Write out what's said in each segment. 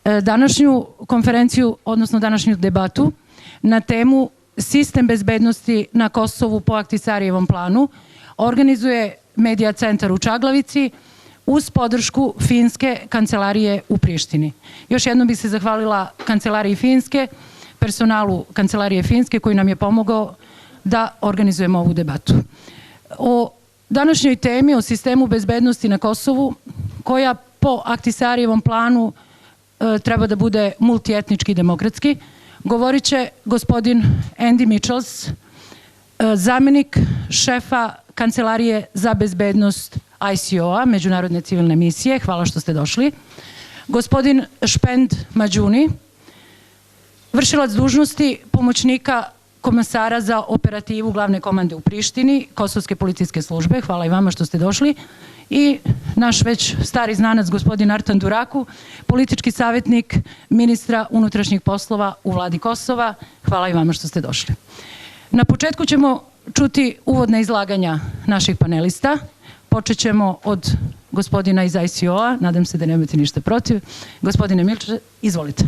današnju konferenciju, odnosno današnju debatu na temu Sistem bezbednosti na Kosovu po Ahtisarijevom planu organizuje Medija centar u Čaglavici uz podršku Finske kancelarije u Prištini. Još jednom bih se zahvalila kancelariji Finske, personalu kancelarije Finske koji nam je pomogao da organizujemo ovu debatu. O današnjoj temi, o sistemu bezbednosti na Kosovu, koja po Ahtisarijevom planu treba da bude multietnički i demokratski, govorit će gospodin Andy Michels, zamjenik šefa Kancelarije za bezbednost ICO-a, Međunarodne civilne misije. Hvala što ste došli. Gospodin Špend Mađuni, vršilac dužnosti pomoćnika komesara za operativu glavne komande u Prištini, Kosovske policijske službe. Hvala i vama što ste došli. I naš već stari znanac, gospodin Artan Duraku, politički savjetnik ministra unutrašnjih poslova u vladi Kosova. Hvala i vama što ste došli. Na početku ćemo čuti uvodna izlaganja naših panelista. Počet ćemo od gospodina iz ICO-a, nadam se da nemate ništa protiv. Gospodine Milče, izvolite.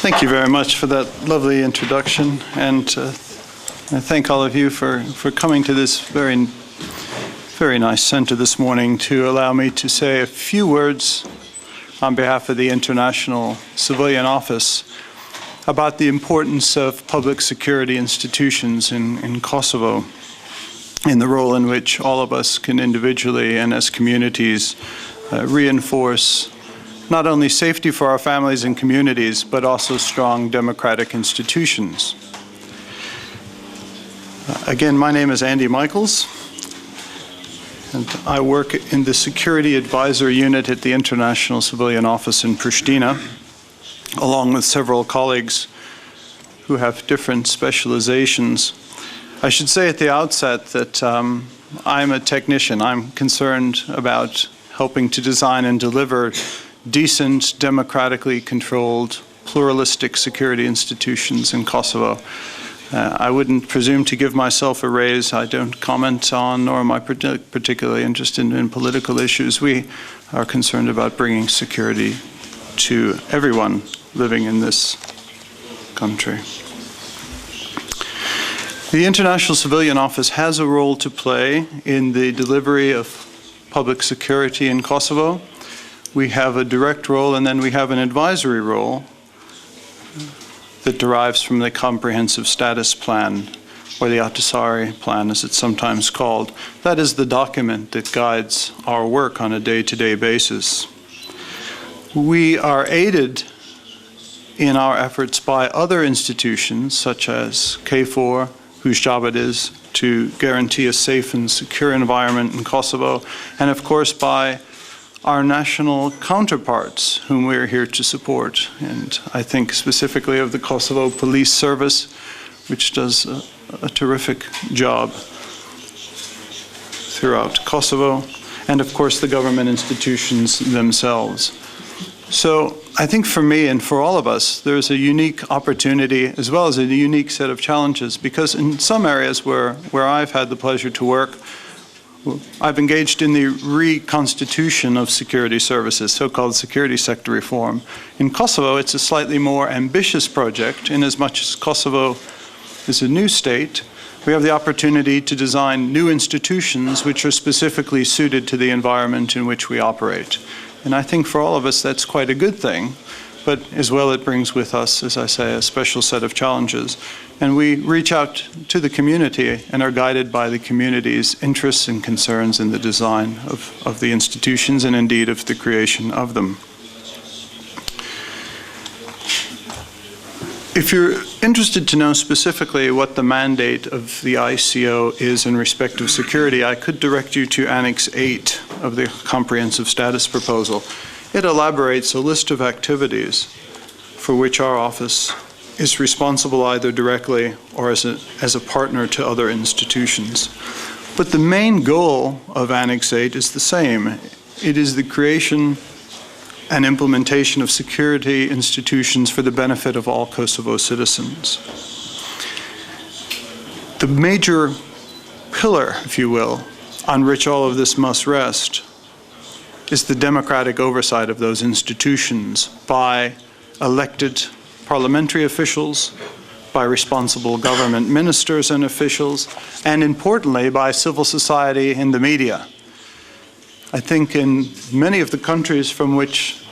Thank you very much for that lovely introduction, and I thank all of you for coming to this very nice center this morning to allow me to say a few words on behalf of the International Civilian Office about the importance of public security institutions in Kosovo, in the role in which all of us can individually and as communities reinforce not only safety for our families and communities, but also strong democratic institutions. Again, my name is Andy Michaels, and I work in the Security Advisor Unit at the International Civilian Office in Pristina, along with several colleagues who have different specializations. I should say at the outset that I'm a technician. I'm concerned about helping to design and deliver decent, democratically controlled, pluralistic security institutions in Kosovo. I wouldn't presume to give myself a raise. I don't comment on, nor am I particularly interested in political issues. We are concerned about bringing security to everyone living in this country. The International Civilian Office has a role to play in the delivery of public security in Kosovo. We have a direct role, and then we have an advisory role that derives from the Comprehensive Status Plan, or the Ahtisarijevom plan as it's sometimes called. That is the document that guides our work on a day-to-day basis. We are aided in our efforts by other institutions, such as KFOR, whose job it is to guarantee a safe and secure environment in Kosovo, and of course by our national counterparts, whom we are here to support. And I think specifically of the Kosovo Police Service, which does a terrific job throughout Kosovo, and of course the government institutions themselves. So I think for me and for all of us, there's a unique opportunity as well as a unique set of challenges, because in some areas where I've had the pleasure to work, I've engaged in the reconstitution of security services, so-called security sector reform. In Kosovo, it's a slightly more ambitious project. In as much as Kosovo is a new state, we have the opportunity to design new institutions which are specifically suited to the environment in which we operate. And I think for all of us, that's quite a good thing. But as well, it brings with us, as I say, a special set of challenges. And we reach out to the community and are guided by the community's interests and concerns in the design of the institutions and indeed of the creation of them. If you're interested to know specifically what the mandate of the ICO is in respect of security, I could direct you to Annex 8 of the Comprehensive Status Proposal. It elaborates a list of activities for which our office is responsible either directly or as a partner to other institutions. But the main goal of Annex 8 is the same. It is the creation and implementation of security institutions for the benefit of all Kosovo citizens. The major pillar, if you will, on which all of this must rest is the democratic oversight of those institutions by elected parliamentary officials, by responsible government ministers and officials, and importantly, by civil society and the media. I think in many of the countries from which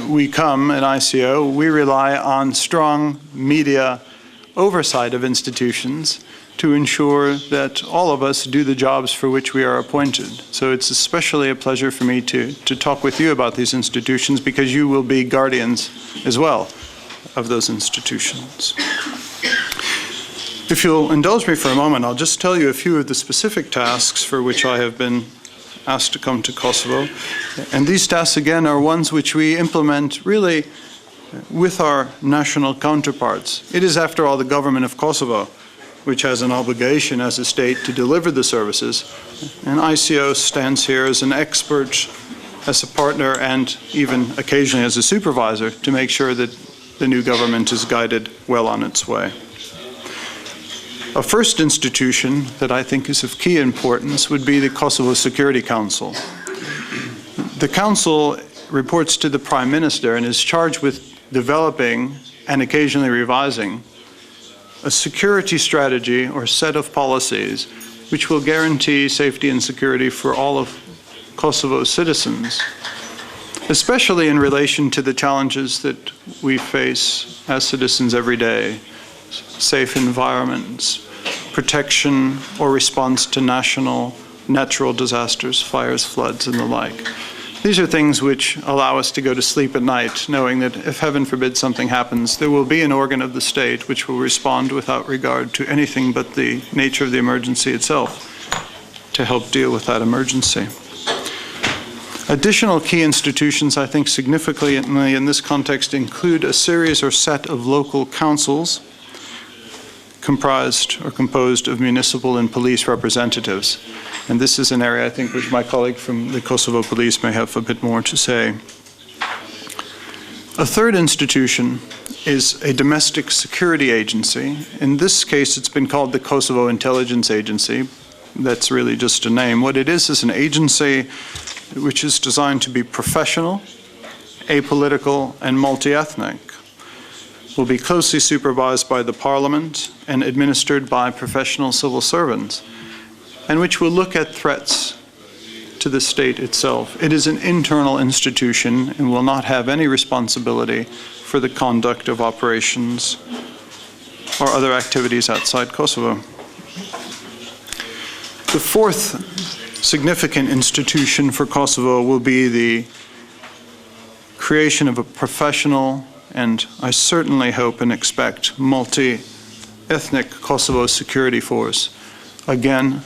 we come at ICO, we rely on strong media oversight of institutions to ensure that all of us do the jobs for which we are appointed. So it's especially a pleasure for me to talk with you about these institutions, because you will be guardians as well of those institutions. If you'll indulge me for a moment, I'll just tell you a few of the specific tasks for which I have been asked to come to Kosovo. And these tasks, again, are ones which we implement really with our national counterparts. It is, after all, the government of Kosovo which has an obligation as a state to deliver the services. And ICO stands here as an expert, as a partner, and even occasionally as a supervisor to make sure that the new government is guided well on its way. A first institution that I think is of key importance would be the Kosovo Security Council. The Council reports to the Prime Minister and is charged with developing and occasionally revising a security strategy or set of policies which will guarantee safety and security for all of Kosovo's citizens, especially in relation to the challenges that we face as citizens every day: safe environments, protection or response to natural disasters, fires, floods, and the like. These are things which allow us to go to sleep at night, knowing that if, heaven forbid, something happens, there will be an organ of the state which will respond without regard to anything but the nature of the emergency itself to help deal with that emergency. Additional key institutions, I think significantly in this context, include a series or set of local councils comprised or composed of municipal and police representatives. And this is an area, I think, which my colleague from the Kosovo Police may have a bit more to say. A third institution is a domestic security agency. In this case, it's been called the Kosovo Intelligence Agency. That's really just a name. What it is an agency which is designed to be professional, apolitical, and multi-ethnic. Will be closely supervised by the Parliament and administered by professional civil servants, and which will look at threats to the state itself. It is an internal institution and will not have any responsibility for the conduct of operations or other activities outside Kosovo. The fourth significant institution for Kosovo will be the creation of a professional, and I certainly hope and expect, multi-ethnic Kosovo security force. Again,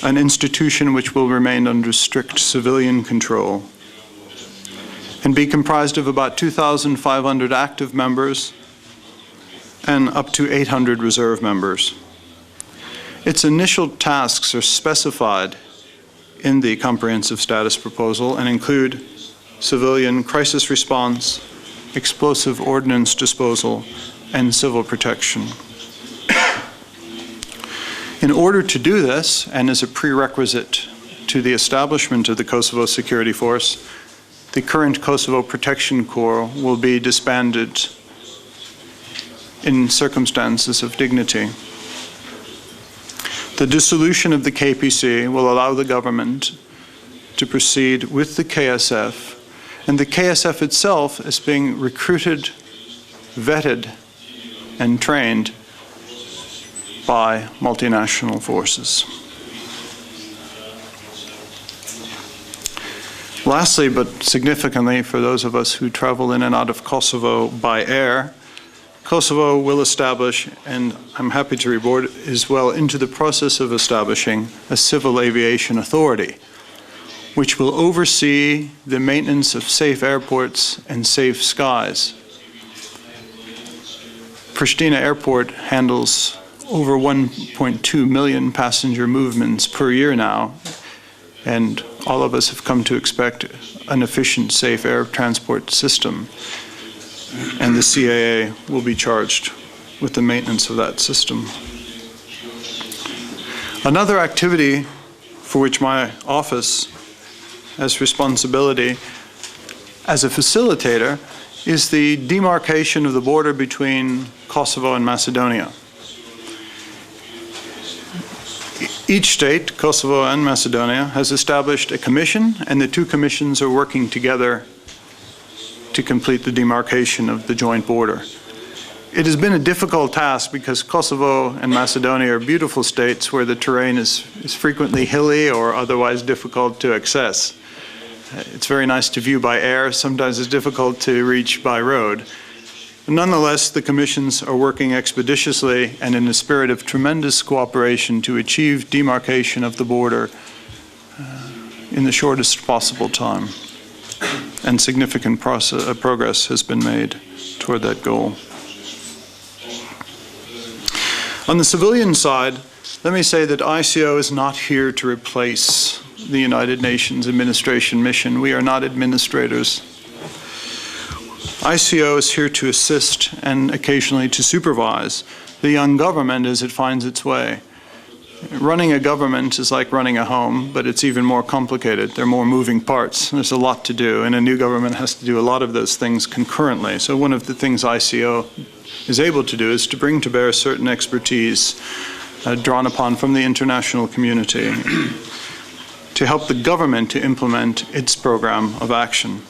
an institution which will remain under strict civilian control and be comprised of about 2,500 active members and up to 800 reserve members. Its initial tasks are specified in the comprehensive status proposal and include civilian crisis response, explosive ordnance disposal, and civil protection. In order to do this, and as a prerequisite to the establishment of the Kosovo Security Force, the current Kosovo Protection Corps will be disbanded in circumstances of dignity. The dissolution of the KPC will allow the government to proceed with the KSF, and the KSF itself is being recruited, vetted, and trained by multinational forces. Lastly, but significantly for those of us who travel in and out of Kosovo by air, Kosovo will establish, and I'm happy to report, is well into the process of establishing a civil aviation authority, which will oversee the maintenance of safe airports and safe skies. Pristina Airport handles over 1.2 million passenger movements per year now, and all of us have come to expect an efficient, safe air transport system, and the CAA will be charged with the maintenance of that system. Another activity for which my office has responsibility as a facilitator is the demarcation of the border between Kosovo and Macedonia. Each state, Kosovo and Macedonia, has established a commission, and the two commissions are working together to complete the demarcation of the joint border. It has been a difficult task because Kosovo and Macedonia are beautiful states where the terrain is frequently hilly or otherwise difficult to access. It's very nice to view by air, sometimes it's difficult to reach by road. Nonetheless, the commissions are working expeditiously and in a spirit of tremendous cooperation to achieve demarcation of the border in the shortest possible time. And significant progress has been made toward that goal. On the civilian side, let me say that ICO is not here to replace the United Nations administration mission. We are not administrators. ICO is here to assist and occasionally to supervise the young government as it finds its way. Running a government is like running a home, but it's even more complicated. There are more moving parts. There's a lot to do, and a new government has to do a lot of those things concurrently. So one of the things ICO is able to do is to bring to bear certain expertise drawn upon from the international community to help the government to implement its program of action.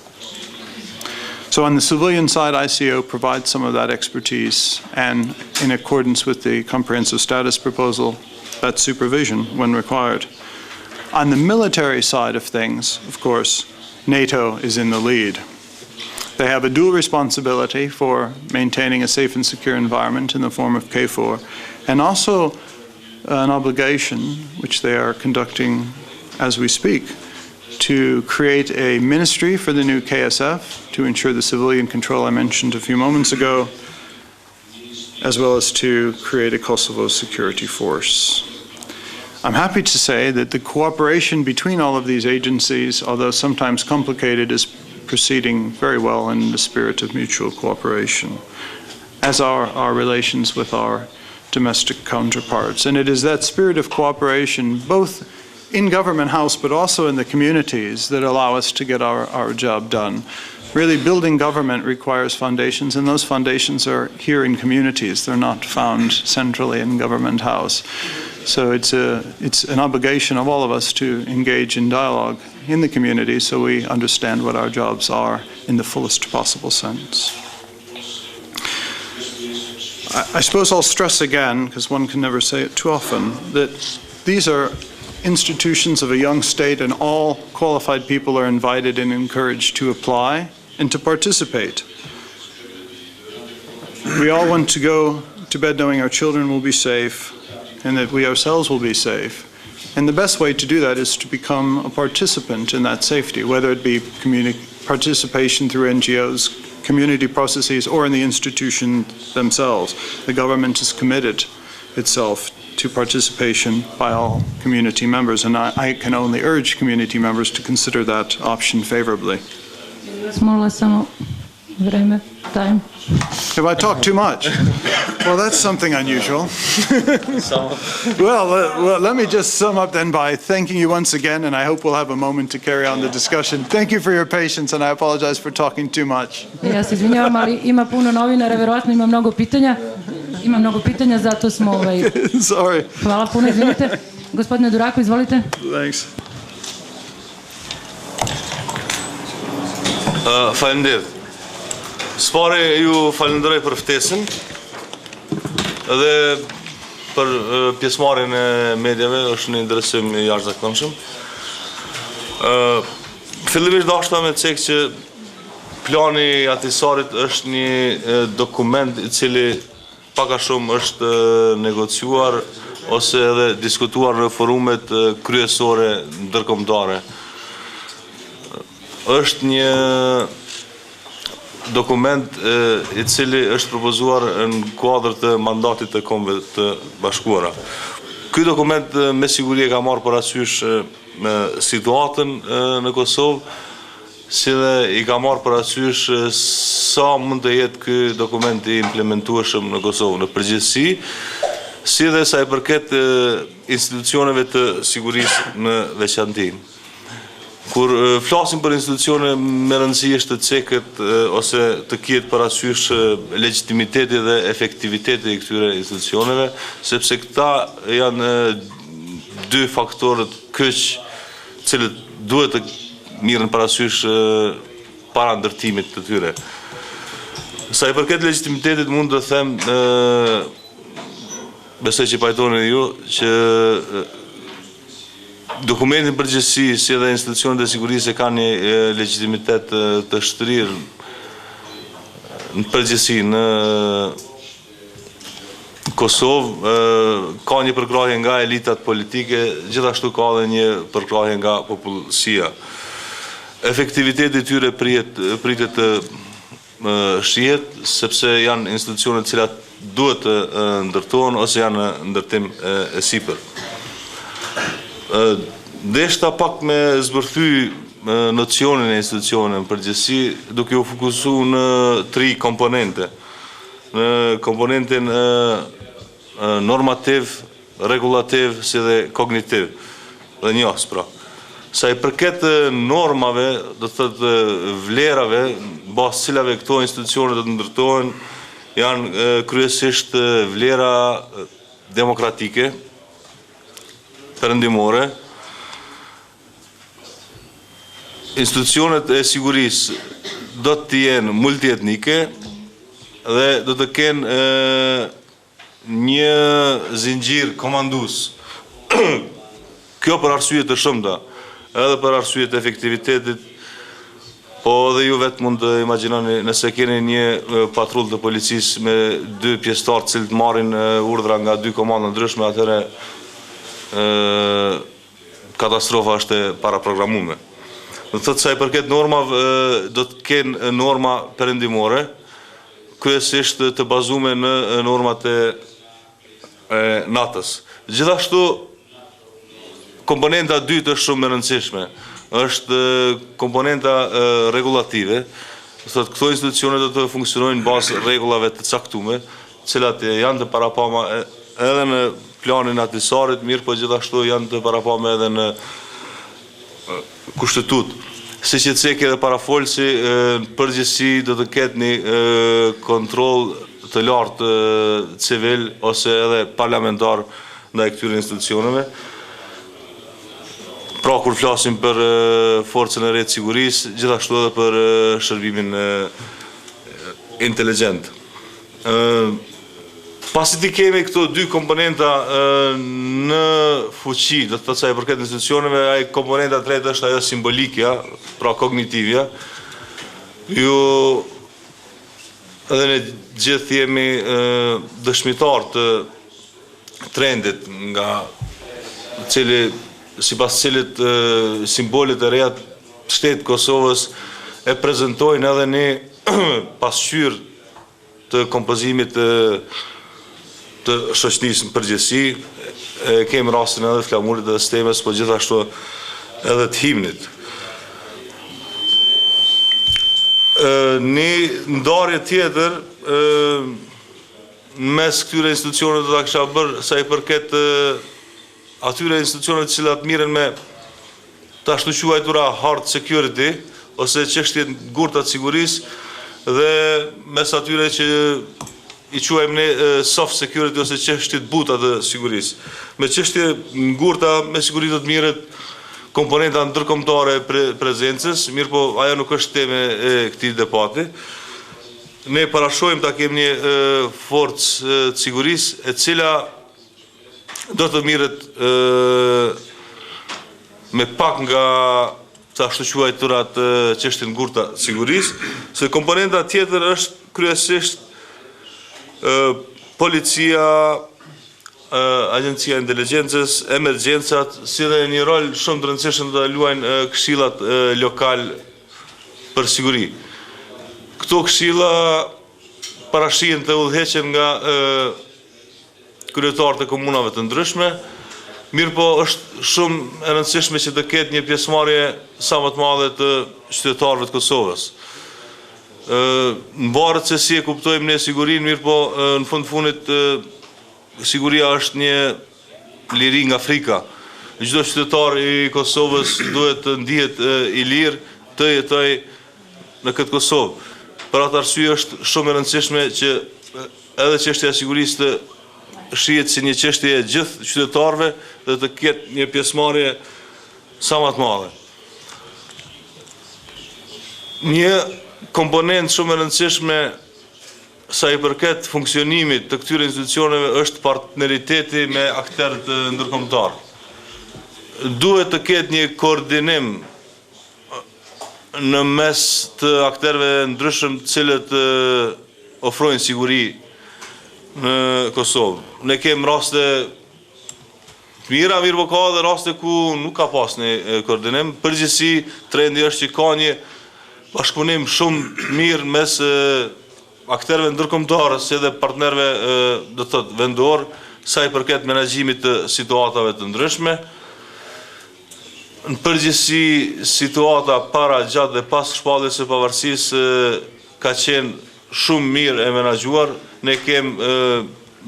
So on the civilian side, ICO provides some of that expertise, and in accordance with the comprehensive status proposal, that supervision when required. On the military side of things, of course, NATO is in the lead. They have a dual responsibility for maintaining a safe and secure environment in the form of KFOR, and also an obligation, which they are conducting as we speak, to create a ministry for the new KSF to ensure the civilian control I mentioned a few moments ago, as well as to create a Kosovo security force. I'm happy to say that the cooperation between all of these agencies, although sometimes complicated, is proceeding very well in the spirit of mutual cooperation, as are our relations with our domestic counterparts. And it is that spirit of cooperation, both in government house but also in the communities, that allow us to get our job done. Really, building government requires foundations, and those foundations are here in communities. They're not found centrally in government house. So it's an obligation of all of us to engage in dialogue in the community so we understand what our jobs are in the fullest possible sense. I suppose I'll stress again, because one can never say it too often, that these are institutions of a young state, and all qualified people are invited and encouraged to apply and to participate. We all want to go to bed knowing our children will be safe and that we ourselves will be safe. And the best way to do that is to become a participant in that safety, whether it be participation through NGOs, community processes, or in the institution themselves. The government has committed itself to participation by all community members, and I can only urge community members to consider that option favorably. Have I talked too much? Well, that's something unusual. Well, let me just sum up then by thanking you once again, and I hope we'll have a moment to carry on the discussion. Thank you for your patience, and I apologize for talking too much. Ja se izvinjavam, ali ima puno novinara, verovatno ima mnogo pitanja. Ima mnogo pitanja, zato smo Sorry. Hvala puno, izvinite. Gospodine Durako, izvolite. Thanks. Faleminderit. Spari ju falenderoj për ftesën dhe për pjesëmarrjen e medjave, është një interesim I jashtëzakonshëm. Fillimisht dashta me cek që plani I Ahtisarit është një dokument I cili pak a shumë është negociuar ose edhe diskutuar në forumet kryesore ndërkombëtare. Është një dokument I cili është propozuar në kuadër të mandatit të Kombeve të Bashkuara. Ky dokument me siguri ka marrë parasysh situatën në Kosovë, si dhe I ka marrë parasysh sa mund të jetë ky dokument I implementueshëm në Kosovë. Në përgjithësi, si dhe sa i përket institucioneve të sigurisë në veçanti. Kur flasim për institucione me rëndësi është të cekët ose të ketë parasysh legitimiteti dhe efektiviteti i këtyre institucioneve, sepse këta janë dy faktorët kyç cilët duhet të mirën parasysh para ndërtimit të tyre. Sa i përket legitimitetit mund të them, besoj që pajtoni ju, që dokumentin përgjithësi si edhe institucionet e sigurisë kanë një legitimitet të shtrirë në përgjithësi në Kosovë, ka një përkrahje nga elitat politike, gjithashtu ka edhe një përkrahje nga popullsia. Efektiviteti tyre pritet të shihet, sepse janë institucionet cilat duhet të ndërtohen ose janë në ndërtim e sipër. Deshta pak me zbërthy nocionin e institucionin në përgjithësi, duke u fokusu në 3 komponente. Në komponentin normativ, regulativ, si dhe kognitiv, dhe njës, pra. Sa i përket normave, do të thëtë vlerave, bas cilave këto institucionet të ndërtohen, janë kryesisht vlera demokratike, perëndimore. Institucionet e sigurisë do të jenë multietnike dhe do të kenë një zinxhir komandues. Kjo për arsye të shumta, edhe për arsye të efektivitetit, po edhe ju vetë mund të imagjinoni nëse keni një patrull të policisë me 2 pjesëtar të cilët marrin urdhra nga 2 komanda ndryshme, atëherë katastrofa është e paraprogramuar. Do të thotë sa i përket normave, do të kenë norma perëndimore, kryesisht të bazuar në normat e natës. Gjithashtu komponenta dytë është shumë e rëndësishme, është komponenta regulative. Do të thotë këto institucione do të funksionojnë bazë rregullave të caktuara, të cilat janë të parapama edhe në planin Ahtisarit, mirë, po gjithashtu janë të parapame edhe në kushtetut. Si që të cekë edhe parafolsi, në përgjithësi do të ketë një kontrol të lartë civil ose edhe parlamentar ndaj këtyre institucioneve. Pra, kur flasim për forcën e re të sigurisë, gjithashtu edhe për shërbimin inteligjent. Pasi ti kemi këto 2 komponenta në fuqi, do të thotë sa i përket institucioneve, ai komponenta tretë është ajo simbolikja, pra kognitivja. Ju edhe ne gjithë jemi dëshmitar të trendit nga cili, sipas cilit simbolit e reja të shtetit Kosovës e prezantojnë edhe një pasqyrë të kompozimit të shoqënisë në përgjithësi. Kemi rastin edhe flamurit dhe Sistmës, po gjithashtu edhe të himnit. Një ndarje tjetër mes këtyre institucionet do ta kisha bërë sa i përket atyre institucionet që cilat miren me të ashtu quajtura hard security ose çështjet ngurta të sigurisë dhe mes atyre që i quajmë ne soft security ose çështjet buta të sigurisë. Me çështje ngurta me siguri do të mirët komponenta ndërkombëtare e prezencës, mirë po ajo nuk është teme e këtij debati. Ne parashojmë ta kemi një forcë të sigurisë e cila do të mirët me pak nga të ashtu quajturat çështje ngurta sigurisë, se komponenta tjetër është kryesisht policia, agjencia e inteligjencës, emergjencat, si dhe një rol shumë të rëndësishëm të luajnë këshillat lokal për siguri. Këto këshilla parashihen të udhëheqen nga kryetarët e komunave të ndryshme, mirë po është shumë e rëndësishme që të ketë një pjesëmarrje sa më të madhe të qytetarëve të Kosovës. Në barët se si e kuptojmë ne sigurinë, mirë po në fundit siguria është një liri nga frika. Çdo qytetar i Kosovës duhet të ndihet i lirë të jetoj në këtë Kosovë. Për atë arsye është shumë e rëndësishme që edhe çështja e sigurisë të shihet si një çështje e gjithë qytetarëve dhe të ketë një pjesëmarrje sa më të madhe. Një komponent shumë e rëndësishme sa i përket funksionimit të këtyre institucioneve është partneriteti me aktorët ndërkombëtar. Duhet të ketë një koordinim në mes të aktorëve ndryshëm të cilët ofrojnë siguri në Kosovë. Ne kemi raste mira, mirë po ka dhe raste ku nuk ka pas një koordinim. Përgjithësi trendi është që ka një bashkëpunim shumë mirë mes aktorëve ndërkombëtar si dhe partnerëve do të thotë vendor sa i përket menaxhimit të situatave të ndryshme. Në përgjithësi situata para, gjatë dhe pas shpalljes së pavarësisë ka qenë shumë mirë e menaxhuar. Ne kemi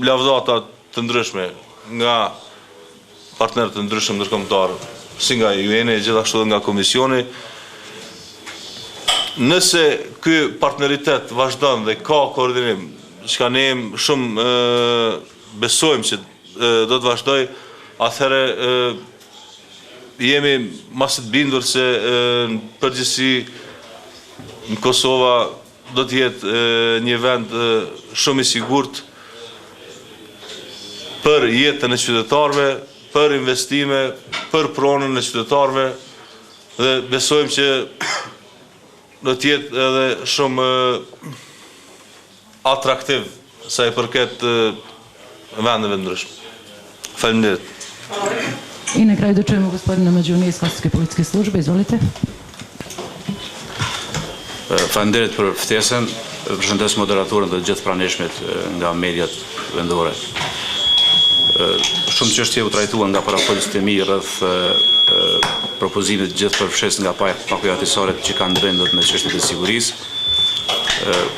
lavdata të ndryshme nga partnerët të ndryshëm ndërkombëtar, si nga UN, gjithashtu dhe nga Komisioni. Nëse ky partneritet vazhdon dhe ka koordinim, çka ne shumë besojmë që do të vazhdoj, atëherë jemi masë të bindur se në përgjithësi në Kosova do të jetë një vend shumë i sigurt për jetën e qytetarëve, për investime, për pronën e qytetarëve dhe besojmë që do të jetë edhe shumë atraktiv sa i përket vendeve ndryshme. Faleminderit. I na kraju da čujemo gospodina Mađunija iz Kosovske policijske službe. Izvolite. Faleminderit për ftesën. Përshëndes moderatorën dhe gjithë pranishmit nga mediat vendore. Shumë çështje u trajtuan nga parafolës të mi rreth propozimit gjithë përfshirës nga pakuja Ahtisarit që kanë bëndot me çështjet e sigurisë.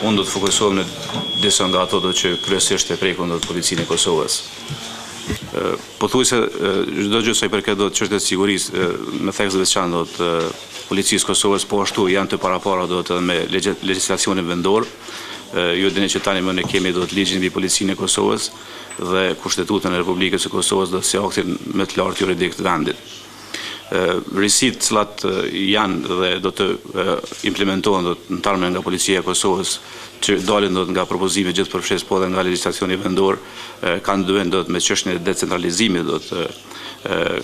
Unë do të fokusohem në disa nga ato do që kryesisht e prekun do të policinë e Kosovës. Pothuajse çdo gjë sa i përket do të çështjet e sigurisë me thekë veçantë do të policisë Kosovës, po ashtu janë të parapara do të me legjislacionin vendor. Ju dini që tani më ne kemi do të ligjin mbi policinë e Kosovës dhe Kushtetutën e Republikës së Kosovës do të si aktin më të lartë juridik të vendit. Risit cilat janë dhe do të implementohen do të ndarmen nga policia e Kosovës që dalin do të nga propozime gjithë përfshirës po dhe nga legjislacioni vendor kanë dëven do të me çështjen e decentralizimit do të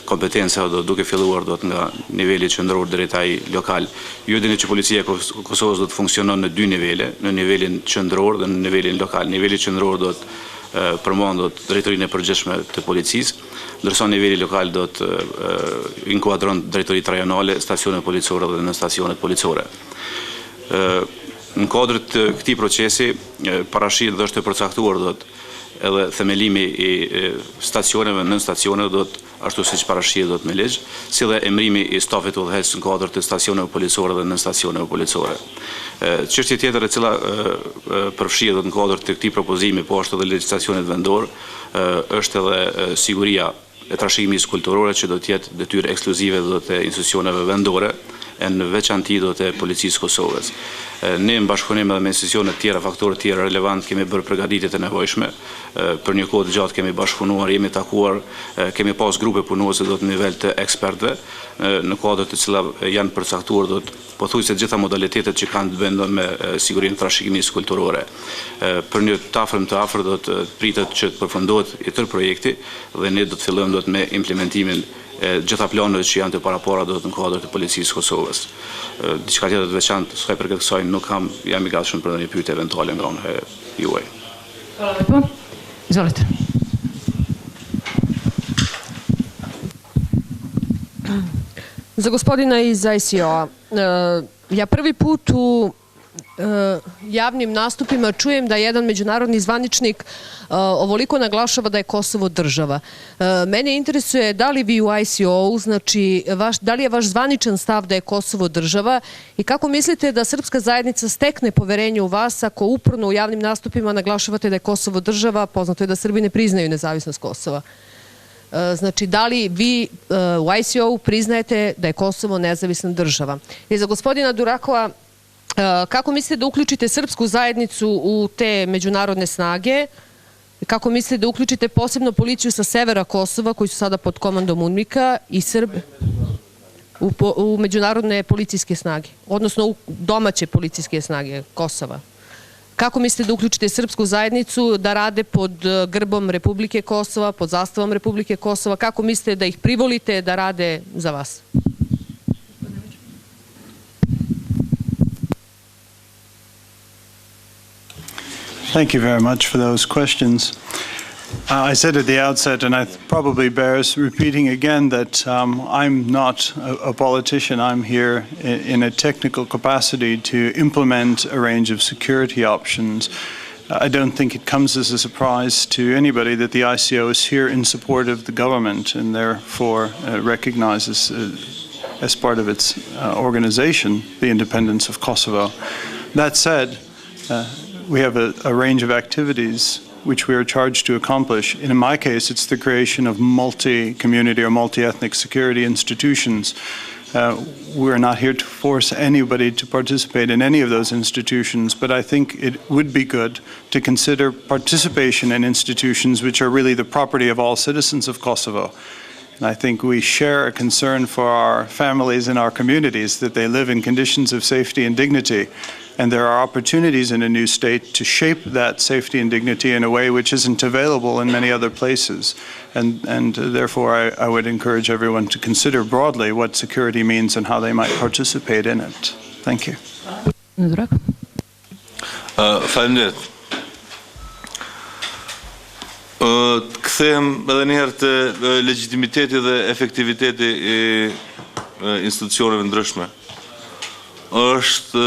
kompetenca do duke filluar do të nga niveli qendror deri te ai lokal. Ju dini që policia e Kosovës do të funksionon në dy nivele, në nivelin qendror dhe në nivelin lokal. Niveli qendror do të përmend do të drejtorinë e përgjithshme të policisë, ndërsa niveli lokal do të inkuadron drejtoritë rajonale, stacionet policore dhe në stacionet policore. Në kuadër të këtij procesi parashihet dhe është e përcaktuar do të edhe themelimi i stacioneve nën stacione do të ashtu siç parashihet do të me ligj, si dhe emrimi i stafit udhëheqës në kuadër të stacioneve policore dhe nën stacioneve policore. Çështje tjetër e cila përfshihet do të në kuadër të këtij propozimi po ashtu edhe legjislacionit vendor është edhe siguria e trashëgimisë kulturore që do të jetë detyrë ekskluzive do të institucioneve vendore e në veçanti do të policisë Kosovës. Ne në bashkëpunim edhe me institucione tjera, faktorë tjera relevant, kemi bërë përgatitjet e nevojshme. Për një kohë të gjatë kemi bashkëpunuar, jemi takuar, kemi pas grupe punuese do të nivel të ekspertëve, në kuadër të cilat janë përcaktuar do të pothuajse gjitha modalitetet që kanë të bëjnë me sigurinë e trashëgimisë kulturore. Për një të afër do të pritet që të përfundohet i tërë projekti dhe ne do të fillojmë do të me implementimin gjitha planeve që janë të parapara do të në kuadër të policisë Kosovës. Diçka tjetër të veçantë sa i përket kësaj nuk kam, jam i gatshëm për një pyetje eventuale nga unë juaj. Hvala lepo. Izvolite. Za gospodina iz ICO-a. Ja prvi put u javnim nastupima čujem da jedan međunarodni zvaničnik ovoliko naglašava da je Kosovo država. Mene interesuje da li vi u ICO-u, znači da li je vaš zvaničan stav da je Kosovo država i kako mislite da srpska zajednica stekne poverenje u vas ako uporno u javnim nastupima naglašavate da je Kosovo država, poznato je da Srbi ne priznaju nezavisnost Kosova. Znači, da li vi u ICO-u priznajete da je Kosovo nezavisna država? I za gospodina Durakova, kako mislite da uključite srpsku zajednicu u te međunarodne snage? Kako mislite da uključite posebno policiju sa severa Kosova, koji su sada pod komandom UNMIK-a i Srbe u međunarodne policijske snage, odnosno u domaće policijske snage Kosova? Kako mislite da uključite srpsku zajednicu da rade pod grbom Republike Kosova, pod zastavom Republike Kosova? Kako mislite da ih privolite da rade za vas? Thank you very much for those questions. I said at the outset, and it probably bears repeating again, that I'm not a politician. I'm here in a technical capacity to implement a range of security options. I don't think it comes as a surprise to anybody that the ICO is here in support of the government and therefore recognizes as part of its organization the independence of Kosovo. That said, we have a range of activities which we are charged to accomplish. In my case, it's the creation of multi-community or multi-ethnic security institutions. We're not here to force anybody to participate in any of those institutions, but I think it would be good to consider participation in institutions which are really the property of all citizens of Kosovo. And I think we share a concern for our families and our communities that they live in conditions of safety and dignity. And there are opportunities in a new state to shape that safety and dignity in a way which isn't available in many other places. And therefore, I would encourage everyone to consider broadly what security means and how they might participate in it. Thank you. Faleminderit. Kthehem edhe njëherë të legitimiteti dhe efektiviteti I institucioneve ndryshme. Është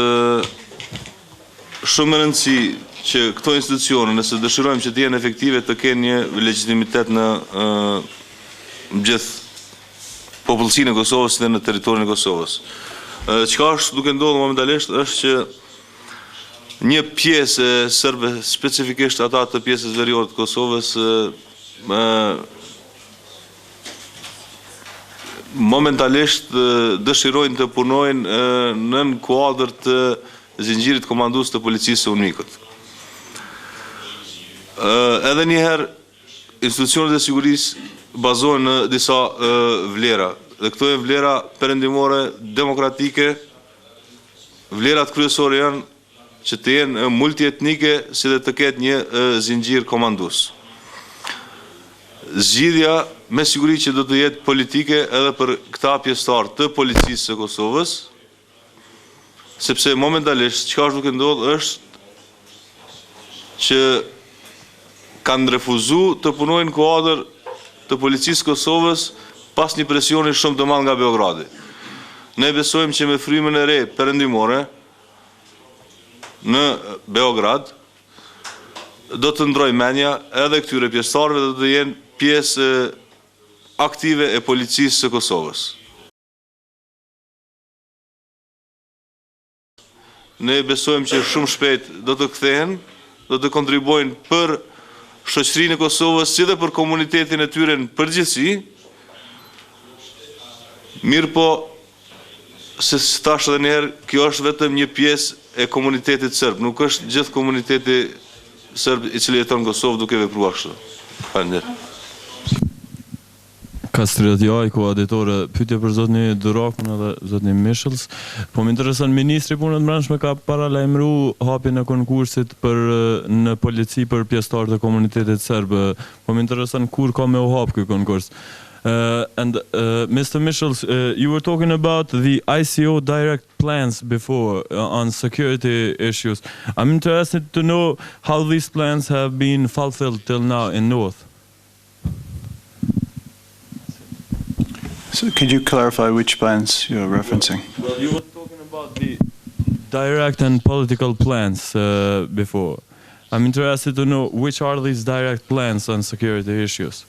shumë e rëndësi që këto institucione, nëse dëshirojmë që të jenë efektive, të kenë një legitimitet në gjithë popullsinë e Kosovës dhe në territorin e Kosovës. Çka është duke ndodhur momentalisht është që një pjesë e serbëve, specifikisht ata të pjesës veriore të Kosovës, momentalisht dëshirojnë të punojnë në kuadër të zinxhirit komandues të policisë së UNMIK-ut. Edhe njëherë institucionet e sigurisë bazohen në disa vlera. Dhe këto e vlera perëndimore demokratike, vlerat kryesore janë që të jenë multietnike si dhe të ketë një zinxhir komandues. Zgjidhja me siguri që do të jetë politike edhe për këta pjesëtar të policisë së Kosovës, sepse momentalisht çka është duke ndodhur është që kanë refuzuar të punojnë në kuadër të policisë së Kosovës pas një presioni shumë të madh nga Beogradi. Ne besojmë që me frymën e re perëndimore në Beograd do të ndrojë mendja edhe këtyre pjesëtarëve do të jenë pjesë aktive e policisë së Kosovës. Ne besojmë që shumë shpejt do të kthehen, do të kontribuojnë për shoqërinë e Kosovës si dhe për komunitetin e tyre në përgjithësi. Mirë po, se thash edhe njëherë, kjo është vetëm një pjesë e komunitetit serb, nuk është gjithë komuniteti serb I cili jeton në Kosovë duke vepruar kështu. Faleminderit. Kastratjaj, koaditore, pyetje për zotni Durakun edhe zotni Mishëls. Po më intereson ministri punët mbrëmshme ka paralajmëruar hapjen e konkursit në polici për pjesëtarët e komunitetit serb. Po më intereson kur ka me u hap ky konkurs. And Mr. Mishëls, you were talking about the ICO direct plans before on security issues. I'm interested to know how these plans have been fulfilled till now in North. So could you clarify which plans you're referencing? Well, you were talking about the direct and political plans before. I'm interested to know which are these direct plans on security issues.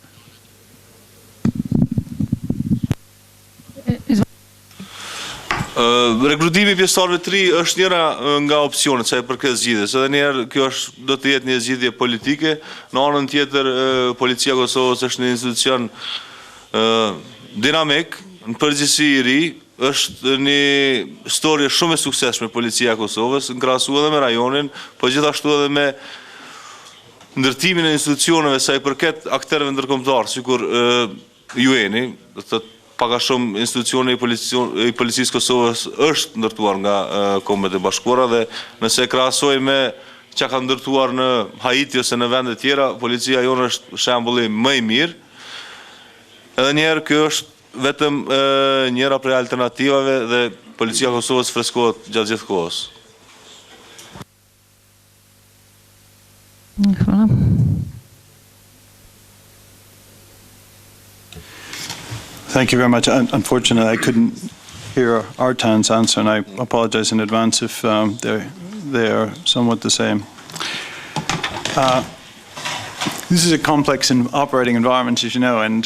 Rekrutimi i pjesëtarëve të ri është njëra nga opsionet sa i përket zgjidhjes. Edhe njerë kjo do të jetë një zgjidhje politike. Në anën tjetër, Policia e Kosovës është një institucion dinamik, në përgjithësi i ri, është një historie shumë e suksesshme Policia e Kosovës, në krahasu edhe me rajonin, po gjithashtu edhe me ndërtimin e institucioneve sa i përket akterëve ndërkombëtar, sikur UN-i, paka shumë institucione i Policisë Kosovës është ndërtuar nga Kombet e Bashkuara dhe nëse krahasoj me që ka ndërtuar në Haiti ose në vende tjera, policia jonë është shembulli më i mirë. Edhe njerë kjo është vetëm njëra prej alternativave dhe Policia Kosovës freskohet gjatë gjithë kohës. Hvala. Thank you very much. Unfortunately, I couldn't hear Artan's answer, and I apologize in advance if they are somewhat the same. This is a complex operating environment, as you know, and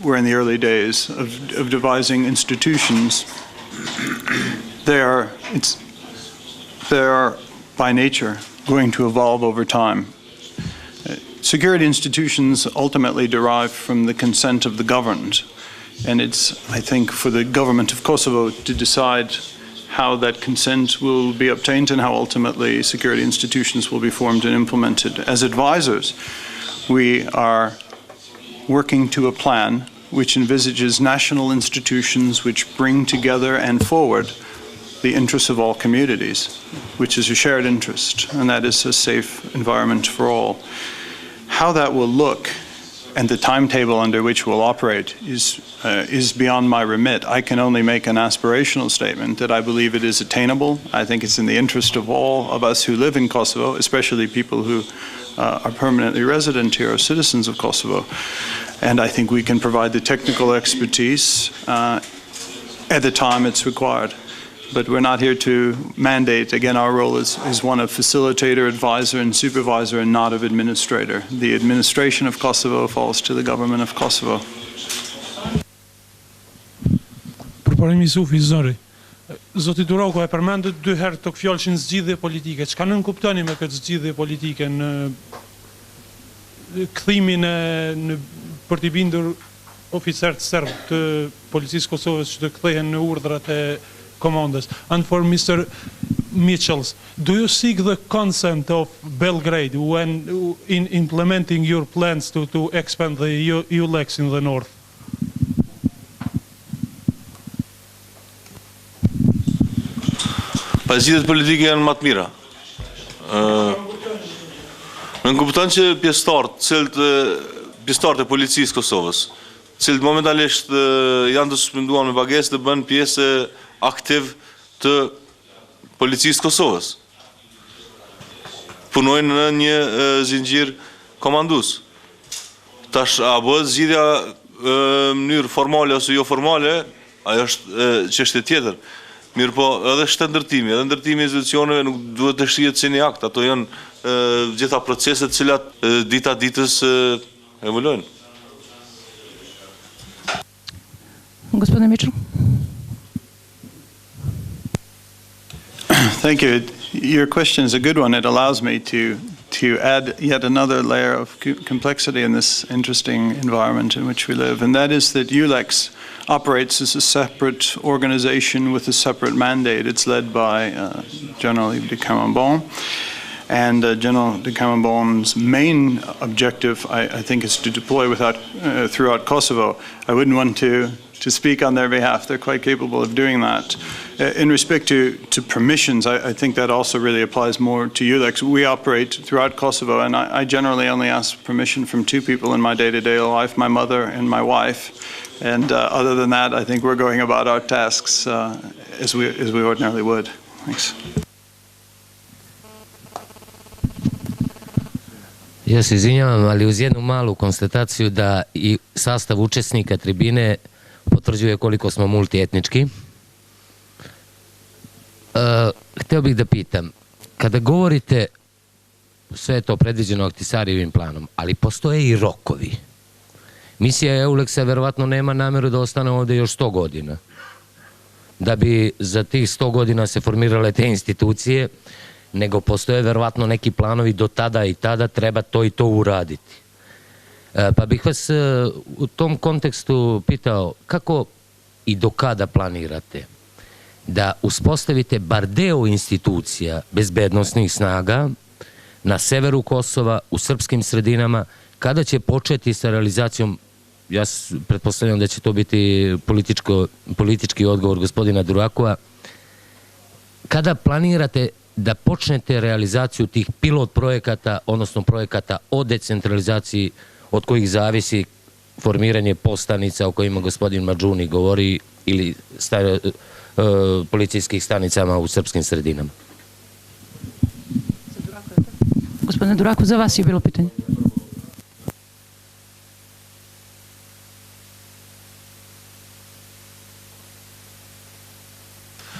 we're in the early days of devising institutions. They are by nature going to evolve over time. Security institutions ultimately derive from the consent of the governed. And it's, I think, for the government of Kosovo to decide how that consent will be obtained and how ultimately security institutions will be formed and implemented. As advisors, we are working to a plan which envisages national institutions which bring together and forward the interests of all communities, which is a shared interest, and that is a safe environment for all. How that will look and the timetable under which we'll operate is beyond my remit. I can only make an aspirational statement that I believe it is attainable. I think it's in the interest of all of us who live in Kosovo, especially people who are permanently resident here, or citizens of Kosovo. And I think we can provide the technical expertise at the time it's required. But we're not here to mandate. Again, our role is one of facilitator, advisor, and supervisor, and not of administrator. The administration of Kosovo falls to the government of Kosovo. Përparimi Sufi Zori, Zoti Duroko e përmendët dy herë të fjalëshin zgjidhje politike. Çka nën kuptoni me këtë zgjidhje politike në kthimin për t'i bindur oficerët serb të Policisë Kosovës që të kthehen në urdhrat e commanders? And for Mr. Mitchells, do you seek the consent of Belgrade when in implementing your plans to expand the ULEX in the north? Zgjidhjet politike janë më të mira. Në kupton që pjesëtarët e Policisë Kosovës, cilët momentalisht janë të suspenduar me pagesë, të bënë pjesë aktiv të Policisë Kosovës. Punojnë në një zinxhir komandues. Tash a bëhet zgjidhja në mënyrë formale ose jo formale, ajo është çështje tjetër. Mirë po, edhe ndërtimi i institucioneve nuk duhet të shihet si një akt, ato janë gjitha proceset cilat dita ditës evoluojnë. Gospodine Mitchell. Thank you. Your question is a good one. It allows me to add yet another layer of complexity in this interesting environment in which we live, and that is that ULEX operates as a separate organization with a separate mandate. It's led by General de Camambon, and General de Camambon's main objective, I think, is to deploy throughout Kosovo. I wouldn't want to speak on their behalf. They're quite capable of doing that. In respect to permissions, I think that also really applies more to ULEX. We operate throughout Kosovo, and I generally only ask permission from two people in my day-to-day life, my mother and my wife. And other than that, I think we're going about our tasks as we ordinarily would. Thanks. Ja se izvinjavam, ali uz jednu malu konstataciju da i sastav učesnika tribine potvrđuje koliko smo multietnički. hteo bih da pitam, kada govorite sve je to predviđeno Ahtisarijevim planom, ali postoje i rokovi. Misija EULEX-a verovatno nema nameru da ostane ovde još 100 godina. Da bi za tih 100 godina se formirale te institucije, nego postoje verovatno neki planovi do tada i tada treba to i to uraditi. Pa bih vas u tom kontekstu pitao kako i do kada planirate da uspostavite bar deo institucija bezbednosnih snaga na severu Kosova, u srpskim sredinama, kada će početi sa realizacijom, ja pretpostavljam da će to biti politički odgovor gospodina Durakova, kada planirate da počnete realizaciju tih pilot projekata, odnosno projekata o decentralizaciji od kojih zavisi formiranje postanica o kojima gospodin Madžuni govori ili policijskih stanicama u srpskim sredinama? Gospodine Duraku, za vas je bilo pitanje.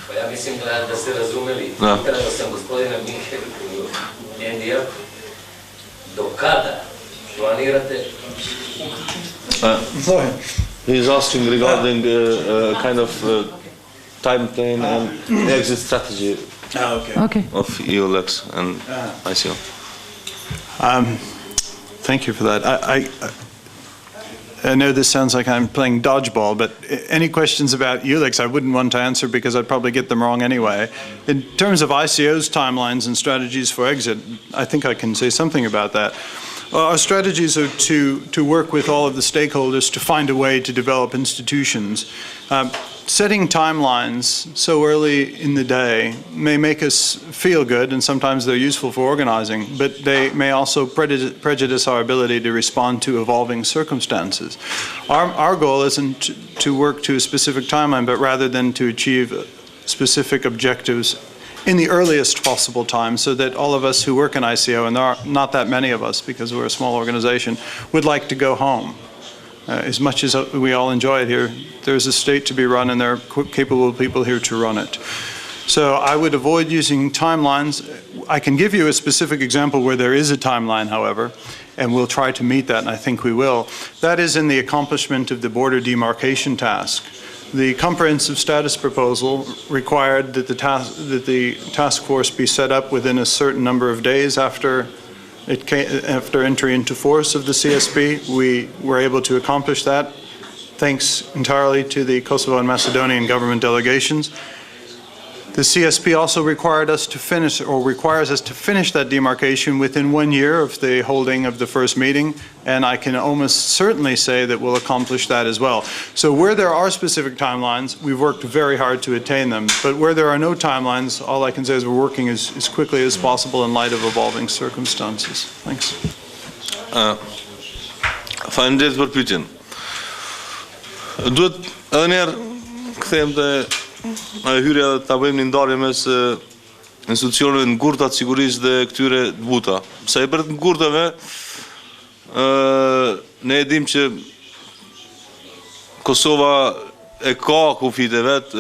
Pa ja mislim da ste razumeli. Pitao sam gospodina Endija, do kada planirate? He's asking regarding kind of time plan and exit strategy of EULEX and ICO. Thank you for that. I know this sounds like I'm playing dodgeball, but any questions about EULEX I wouldn't want to answer because I'd probably get them wrong anyway. In terms of ICO's timelines and strategies for exit, I think I can say something about that. Our strategies are to work with all of the stakeholders to find a way to develop institutions. Setting timelines so early in the day may make us feel good, and sometimes they're useful for organizing, but they may also prejudice our ability to respond to evolving circumstances. Our goal isn't to work to a specific timeline, but rather than to achieve specific objectives in the earliest possible time so that all of us who work in ICO, and there are not that many of us because we're a small organization, would like to go home. As much as we all enjoy it here, there's a state to be run and there are capable people here to run it. So I would avoid using timelines. I can give you a specific example where there is a timeline, however, and we'll try to meet that, and I think we will. That is in the accomplishment of the border demarcation task. The comprehensive status proposal required that the task force be set up within a certain number of days after entry into force of the CSP. We were able to accomplish that thanks entirely to the Kosovo and Macedonian government delegations. The CSP also required us to finish, or requires us to finish that demarcation within 1 year of the holding of the first meeting, and I can almost certainly say that we'll accomplish that as well. So where there are specific timelines, we've worked very hard to attain them, but where there are no timelines, all I can say is we're working as quickly as possible in light of evolving circumstances. Thanks. Faleminderit për pyetjen. Duhet edhe njerë kthejmë të hyrja dhe ta bëjmë një ndarje mes institucioneve të ngurta të sigurisë dhe këtyre të buta. Sa i përket ngurtave, ne e dim që Kosova e ka kufit e vet,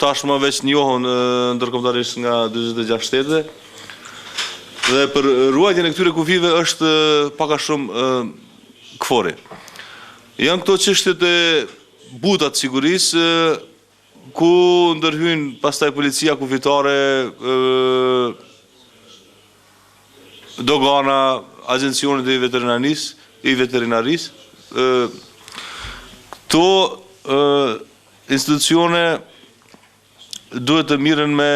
tashmë veç njohën ndërkombëtarisht nga 46 shtete. Dhe për ruajtjen e këtyre kufive është pak a shumë KFOR-i. Janë këto çështjet e buta të sigurisë, ku ndërhyn pastaj policia kufitare, dogana, agencionet e veterinarisë. Këto institucione duhet të mirën me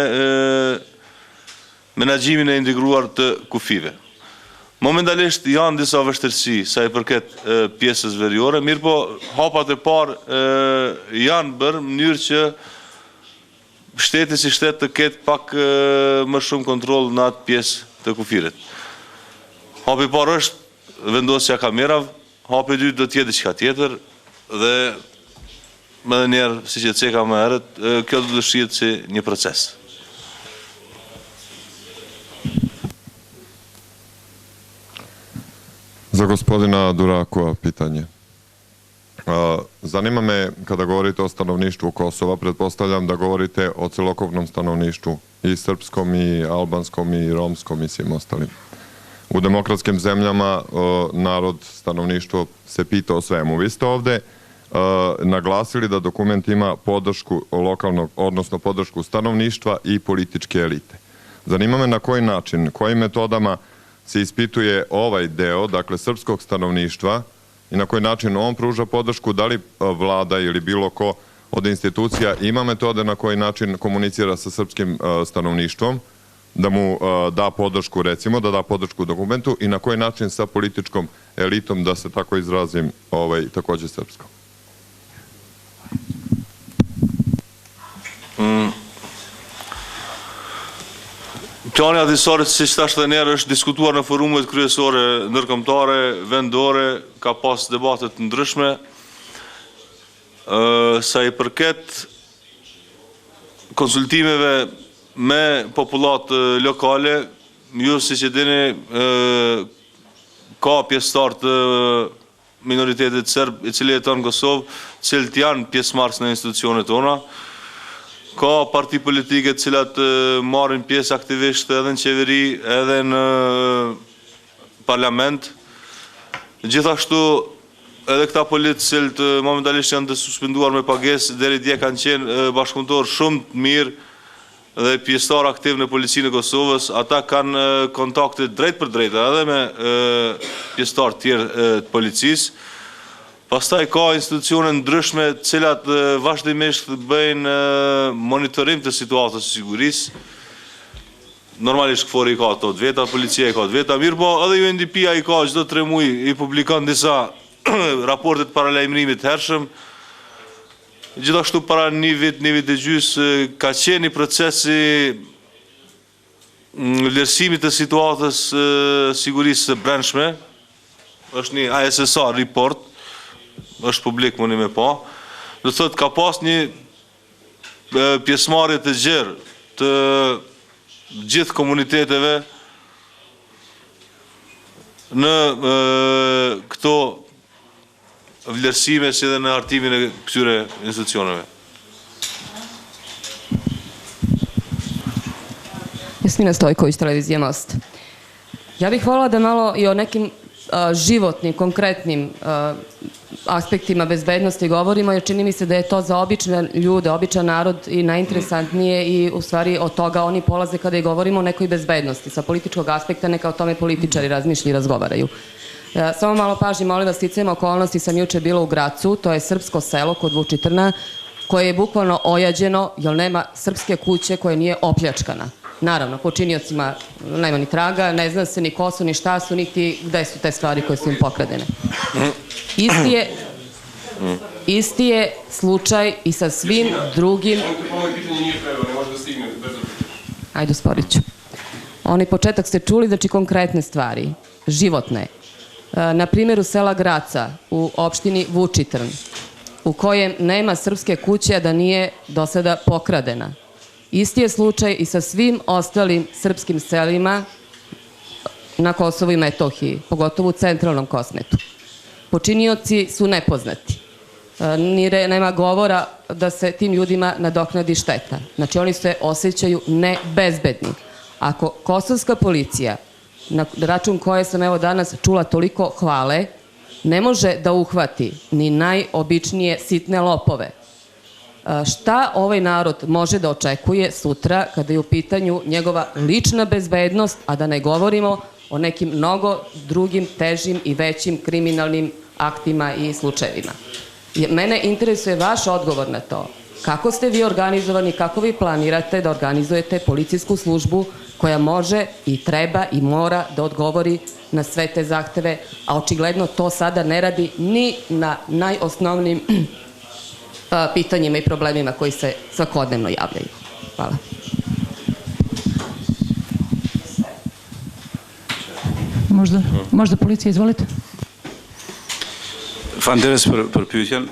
menaxhimin e integruar të kufive. Momentalisht janë disa vështirësi sa i përket pjesës veriore, mirë po hapat e parë janë bërë në mënyrë që shteti si shtet të ketë pak më shumë kontroll në atë pjesë të kufirit. Hapi i parë është vendosja kamerave, hapi i dytë do të jetë diçka tjetër dhe më dhe njerë, siç e ceka më herët, kjo do të shihet si një proces. Za gospodina Durakova pitanje. Zanima me, kada govorite o stanovništvu Kosova, pretpostavljam da govorite o celokupnom stanovništvu, i srpskom, i albanskom, i romskom, i svim ostalim. U demokratskim zemljama narod, stanovništvo se pita o svemu. Vi ste ovde naglasili da dokument ima podršku lokalnog, odnosno podršku stanovništva i političke elite. Zanima me na koji način, kojim metodama se ispituje ovaj deo, dakle srpskog stanovništva, i na koji način on pruža podršku, da li vlada ili bilo ko od institucija ima metode na koji način komunicira sa srpskim stanovništvom, da mu da podršku, recimo, da da podršku dokumentu, i na koji način sa političkom elitom, da se tako izrazim, takođe srpskom. Plani Ahtisarit, si thashtë dhe njerë, është diskutuar në forumet kryesore ndërkombëtare, vendore, ka pas debatet ndryshme. Sa i përket konsultimeve me populatë lokale, ju si që dini, ka pjesëtar të minoritetit serb i cili jeton në Kosovë, cilët janë pjesëmarrës në institucionet tona. Ka parti politike cilat marrin pjesë aktivisht edhe në qeveri, edhe në parlament. Gjithashtu edhe këta politë cilët momentalisht janë të suspenduar me pagesë, deri dje kanë qenë bashkëpunëtor shumë të mirë dhe pjesëtar aktiv në policinë e Kosovës. Ata kanë kontakte drejt për drejt edhe me pjesëtar tjerë të policisë. Pastaj ka institucione ndryshme cilat vazhdimisht bëjnë monitorim të situatës së sigurisë. Normalisht KFOR i ka ato të veta, policia i ka të veta, mirë po edhe UNDP-a i ka çdo 3 muaj i publikon disa raportet paralajmërimit hershëm. Gjithashtu para një vit e gjys ka qenë një procesi vlerësimit të situatës sigurisë së brendshme. Është një ISSA report, është publik më një me pa. Do të thotë ka pas një pjesëmarrje të gjerë të gjithë komuniteteve në këto vlerësime si dhe në hartimin e këtyre institucioneve. Jasmina Stojković, televizija Most. Ja bih voljela da malo i o nekim životnim, konkretnim aspektima bezbednosti govorimo, jer čini mi se da je to za obične ljude, običan narod i najinteresantnije, i u stvari od toga oni polaze kada i govorimo o nekoj bezbednosti. Sa političkog aspekta neka o tome političari razmišljaju i razgovaraju. Samo malo pažnje, molim vas, sticajem okolnosti, sam juče bila u Gracu, to je srpsko selo kod Vučitrna, koje je bukvalno ojađeno, jer nema srpske kuće koje nije opljačkana. Naravno, počiniocima nema ni traga, ne zna se ni ko su, ni šta su, niti gde su te stvari koje su im pokradene. Isti je slučaj i sa svim drugim... Ajde, usporit ću. Onaj početak ste čuli, znači konkretne stvari, životne. Na primjeru sela Graca u opštini Vučitrn, u kojem nema srpske kuće da nije do sada pokradena. Isti je slučaj i sa svim ostalim srpskim selima na Kosovu i Metohiji, pogotovo u centralnom Kosmetu. Počinioci su nepoznati. Nema govora da se tim ljudima nadoknadi šteta. Znači oni se osjećaju nebezbedni. Ako kosovska policija, na račun koje sam evo danas čula toliko hvale, ne može da uhvati ni najobičnije sitne lopove, šta ovaj narod može da očekuje sutra kada je u pitanju njegova lična bezbednost, a da ne govorimo o nekim mnogo drugim težim i većim kriminalnim aktima i slučajevima. Mene interesuje vaš odgovor na to. Kako ste vi organizovani, kako vi planirate da organizujete policijsku službu koja može i treba i mora da odgovori na sve te zahteve, a očigledno to sada ne radi ni na najosnovnijim pitanjima i problemima koji se svakodnevno javljaju. Hvala. Možda policija, izvolite. Falenderes për pyetjen.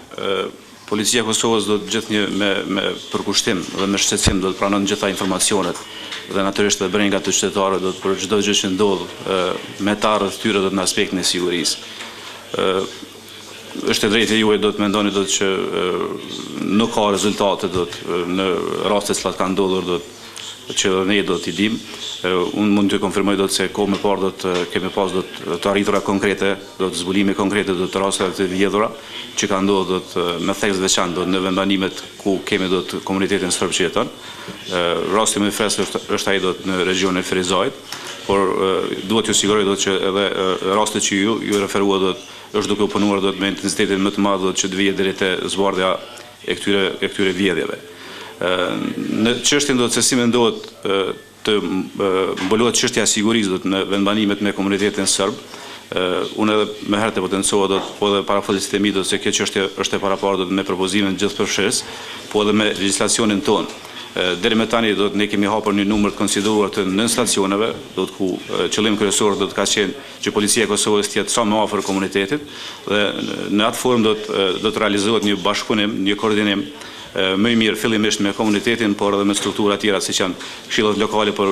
Policia e Kosovës do të gjithë me përkushtim dhe me shqetësim do të pranon gjitha informacionet dhe natyrisht dhe bërin nga të qytetarët do të për çdo gjë që ndodh me ta rreth tyre do të në aspektin e sigurisë. është e drejtë juaj do të mendoni do të që nuk ka rezultate do të në rastet që kanë ndodhur do të që ne do t'i dim. Unë mund të konfirmoj do të se kohë më parë do të kemi pas do të arritura konkrete, do të zbulime konkrete do të rasteve të vjedhura që kanë ndodhur do të me theks veçantë do të në vendbanimet ku kemi do të komunitetin serb që jeton. Rasti më i freskët është ai do të në regionin e Ferizajit, por duhet ju siguroj do të që edhe rastet që ju referua do të është duke u punuar do të me intensitetin më të madh do të që të vijë deri te zbardhja e këtyre vjedhjeve. Në çështjen do të se si mendohet të mbuluohet çështja e sigurisë do të në vendbanimet me komunitetin serb. Unë edhe më herët e potencova do të po edhe para folësit e mi do të se kjo çështje është e paraparë do të me propozimin gjithëpërfshirës, po edhe me legjislacionin tonë. Deri me tani do të ne kemi hapur një numër të konsideruar të nën stacioneve, do të ku qëllimi kryesor do të ka qenë që policia e Kosovës të jetë sa më afër komunitetit dhe në atë formë do të realizohet një bashkëpunim, një koordinim më i mirë fillimisht me komunitetin, por edhe me struktura tjera siç janë këshillat lokale për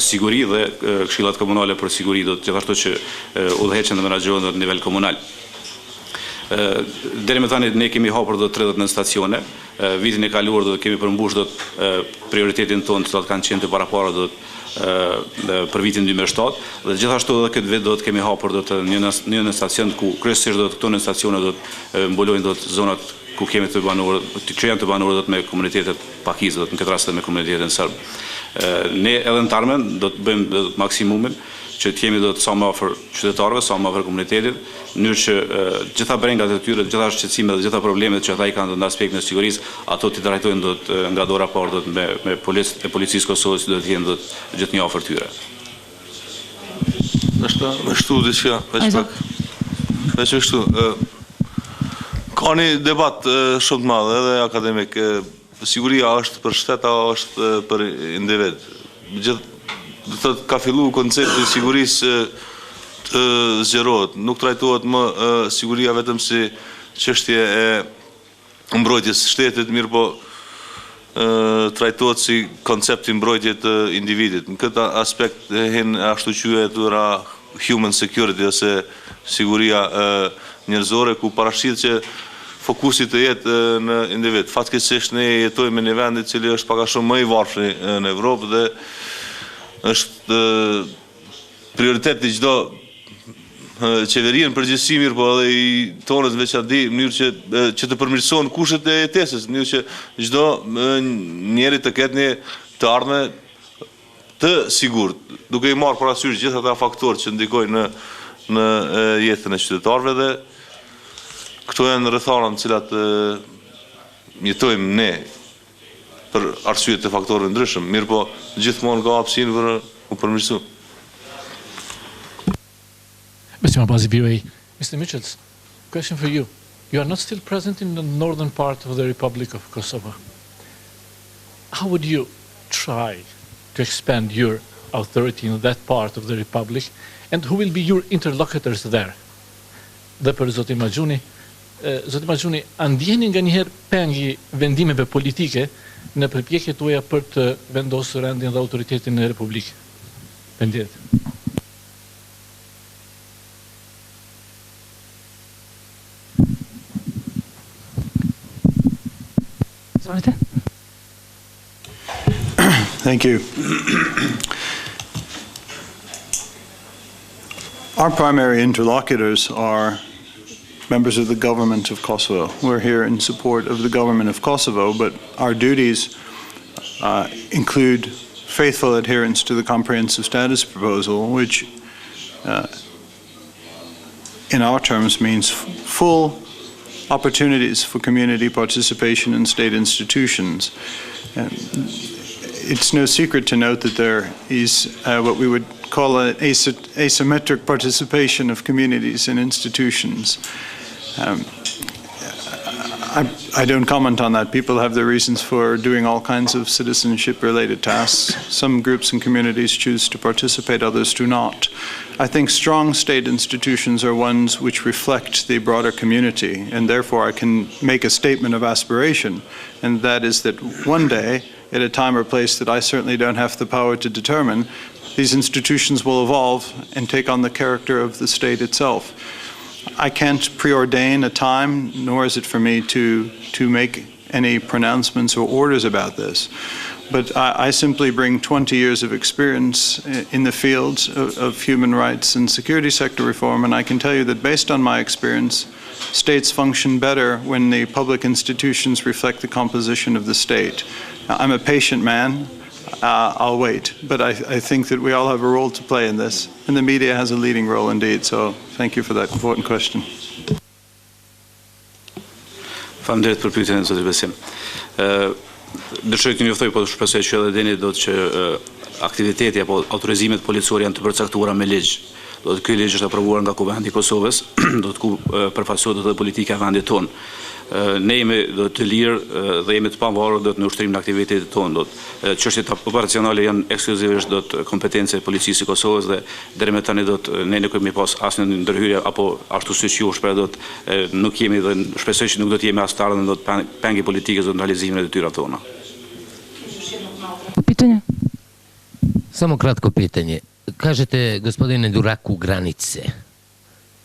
siguri dhe këshillat komunale për siguri, do të gjithashtu që udhëheqen dhe menaxhohen në nivel komunal. Deri me tani ne kemi hapur do 39 stacione. Vitin e kaluar do kemi përmbush do prioritetin tonë që do të kanë qenë të parapara do për vitin 2007 dhe gjithashtu edhe këtë vit do të kemi hapur do të një stacion ku kryesisht do të këto në stacione do të mbulojnë do të zonat ku kemi të banuar, që janë të banuar do të me komunitetet pakisë, do të në këtë rast me komunitetin serb. Ne edhe në tarmen do të bëjmë maksimumin që të jemi do të sa më afër qytetarëve, sa më afër komunitetit, në mënyrë që gjitha brengat e tyre, gjitha shqetësimet dhe gjitha problemet që ata i kanë në aspektin e sigurisë, ato t'i trajtojnë do të nga dora parë do të me policisë Kosovës do të jenë do të gjithë një afër tyre. Me shtu diçka, veç kështu. Ka një debat shumë të madhe edhe akademik. Siguria është për shtet, është për individ. Ka fillu koncepti sigurisë të zgjerohet. Nuk trajtohet më siguria vetëm si çështje e mbrojtjes shtetit, mirë po trajtohet si koncepti mbrojtje të individit. Në këtë aspekt hin ashtu quajtura human security ose siguria njerëzore ku parashit që fokusi të jetë në individ. Fatkeqësisht ne jetojmë në një vend i cili është pak a shumë më i varfër në Evropë dhe është prioritet i çdo qeverie në përgjithësi, mirë po edhe i tonës veçantë në mënyrë që të përmirësohen kushtet e jetesës, në mënyrë që çdo njeri të ketë një të ardhme të sigurt, duke i marrë parasysh gjithë ata faktorë që ndikojnë në jetën e qytetarëve dhe këto janë rrethana në cilat jetojmë ne për arsye të faktorëve ndryshëm, mirë po gjithmonë ka hapësinë për u përmirësuar. Mr. Mabazi BOA, Mr. Mitchells, question for you. You are not still present in the northern part of the Republic of Kosovo. How would you try to expand your authority in that part of the Republic, and who will be your interlocutors there? Dhe për Zotin Maxhuni, a ndjeni nga njëherë pengi vendimeve politike në përpjekjet tuaja për të vendosur rendin dhe autoritetin në Republikë? Vendjet. Thank you. Our primary interlocutors are members of the government of Kosovo. We're here in support of the government of Kosovo, but our duties include faithful adherence to the comprehensive status proposal, which in our terms means full opportunities for community participation in state institutions. It's no secret to note that there is what we would call an asymmetric participation of communities in institutions. I don't comment on that. People have their reasons for doing all kinds of citizenship-related tasks. Some groups and communities choose to participate, others do not. I think strong state institutions are ones which reflect the broader community, and therefore I can make a statement of aspiration, and that is that one day, at a time or place that I certainly don't have the power to determine, these institutions will evolve and take on the character of the state itself. I can't preordain a time, nor is it for me to make any pronouncements or orders about this. But I simply bring 20 years of experience in the fields of human rights and security sector reform, and I can tell you that based on my experience, states function better when the public institutions reflect the composition of the state. I'm a patient man. I'll wait, but I think that we all have a role to play in this, and the media has a leading role indeed, so thank you for that important question. Faleminderit për pyetjen e zotit Besim. Dëshiroj të njoftoj, po shpresoj që edhe dini do të që aktiviteti apo autorizimet policore janë të përcaktuara me ligj. Do të ky ligj është aprovuar nga Kuvendi i Kosovës, do të përfaqësohet edhe politika e vendit tonë. Ne jemi do të lirë dhe jemi të pavarur do të në ushtrim në aktivitetet tonë. Çështjet operacionale janë ekskluzivisht do të kompetencë e policisë së Kosovës dhe deri më tani do të ne nuk kemi pas asnjë ndërhyrje apo ashtu siç ju shpreh do të nuk jemi dhe shpresoj që nuk do të jemi as të ardhmen do të pengi politikës do të realizimin e detyrave tona. Pitanje? Samo kratko pitanje. Kažete, gospodine Duraku, granice.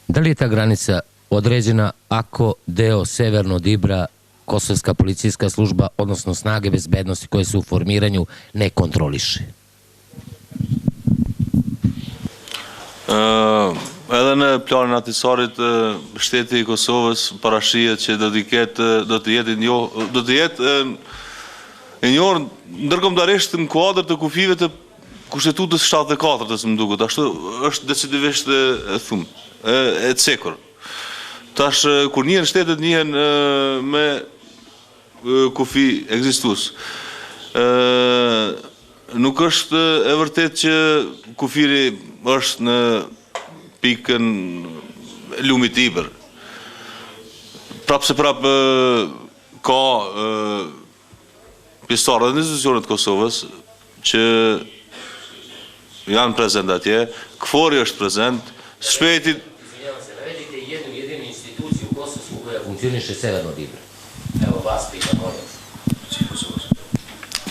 Da li je ta granica određena ako deo severno od Ibra Kosovska policijska služba, odnosno snage bezbednosti koje su u formiranju, ne kontroliše? Edhe në planin Ahtisarit, shteti i Kosovës parashihet që do të jetë e njohur ndërkombëtarisht në kuadër të kufive të Kushtetutës 74-ës më duket, ashtu është decidivisht e thumë, e cekur. Tash, kur njihen shtetet njihen me kufi ekzistues. Nuk është e vërtet që kufiri është në pikën lumit Ibër. Prapë se prapë ka pjesëtarë dhe institucionet Kosovës që janë prezent atje, KFOR-i është prezent, shpejti... Navedite jednu jedinu instituciju u Kosovsku koja funkcioniše severno od Ibra. Evo vas pitam, molim.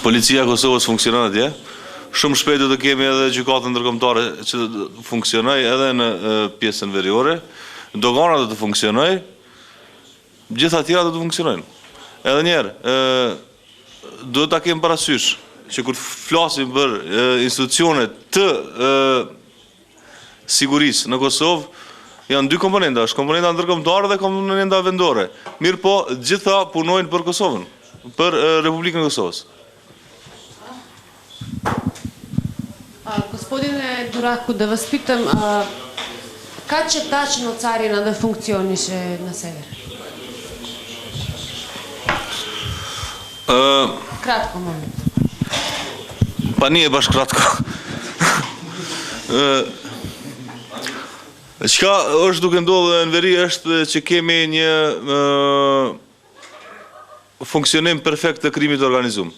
Policia e Kosovës funksionon atje. Shumë shpejt do të kemi edhe gjykatën ndërkombëtare që funksionoj edhe në pjesën veriore. Dogana do të funksionoj. Gjitha tjera do të funksionojnë. Edhe njerë, do ta kemi parasysh që kur flasim për institucionet të sigurisë në Kosovë, janë dy komponenta, është komponenta ndërkombëtare dhe komponenta vendore. Mirë po, gjitha punojnë për Kosovën, për Republikën e Kosovës. Gospodine Duraku, da vas pitam, kad će tačno carina da funkcioniše na sever? Kratko, molim. Pa nije baš kratko. Çka është duke ndodhur në veri është që kemi një funksionim perfekt të krimit organizuar.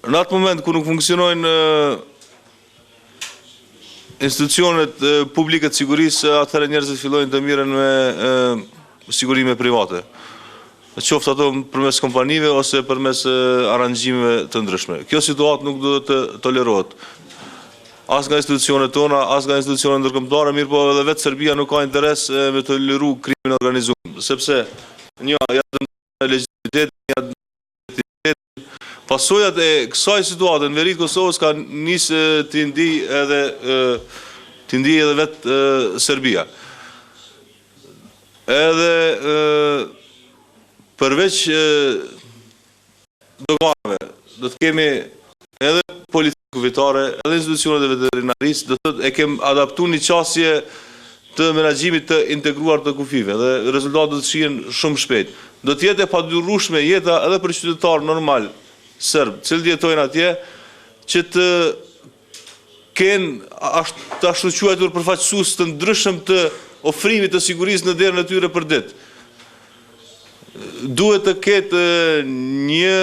Në atë moment kur nuk funksionojnë institucionet publike të sigurisë, atëherë njerëzit fillojnë të mirën me sigurime private. Qoftë ato përmes kompanive ose përmes aranxhimeve të ndryshme. Kjo situatë nuk do të tolerohet. As nga institucionet tona, as nga institucionet ndërkombëtare, mirë po edhe vetë Serbia nuk ka interes me të toleru krimin organizuar, sepse një janë legitimitet, një pasojat e kësaj situate në veri të Kosovës ka nisë të ndi edhe vetë Serbia. Edhe përveç doganave, do të kemi edhe politikë kufitare, edhe institucionet e veterinarisë, do të e kem adaptu një qasje të menaxhimit të integruar të kufive, dhe rezultatet do të shihen shumë shpejt. Do të jetë e padurueshme jeta edhe për qytetar normal serb, cilët jetojnë atje, që të kenë të ashtu quajtur përfaqësues të ndryshëm të ofrimit të sigurisë në derën e tyre për ditë. Duhet të ketë një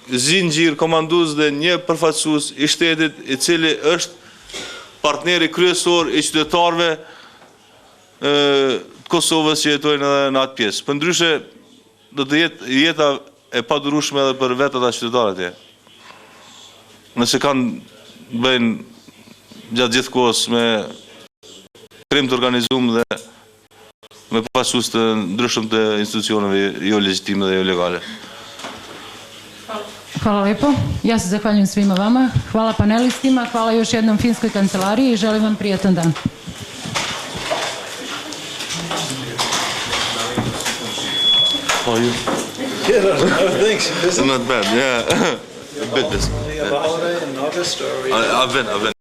zinxhir komandues dhe një përfaqësues i shtetit i cili është partneri kryesor i qytetarëve të Kosovës që jetojnë edhe në atë pjesë. Përndryshe do të jetë jeta e padurueshme edhe për vetë ata qytetarët atje. Nëse kanë bëjnë gjatë gjithë kohës me krim të organizuar dhe me pasus të ndryshëm të institucioneve jo legjitime dhe jo legale. Hvala lepo. Ja se zahvaljujem svima vama. Hvala panelistima, hvala još jednom finskoj kancelariji i želim vam prijatan dan. How are you? Thanks. Not bad, yeah. A bit busy. Do you have a holiday in August? Or I've been.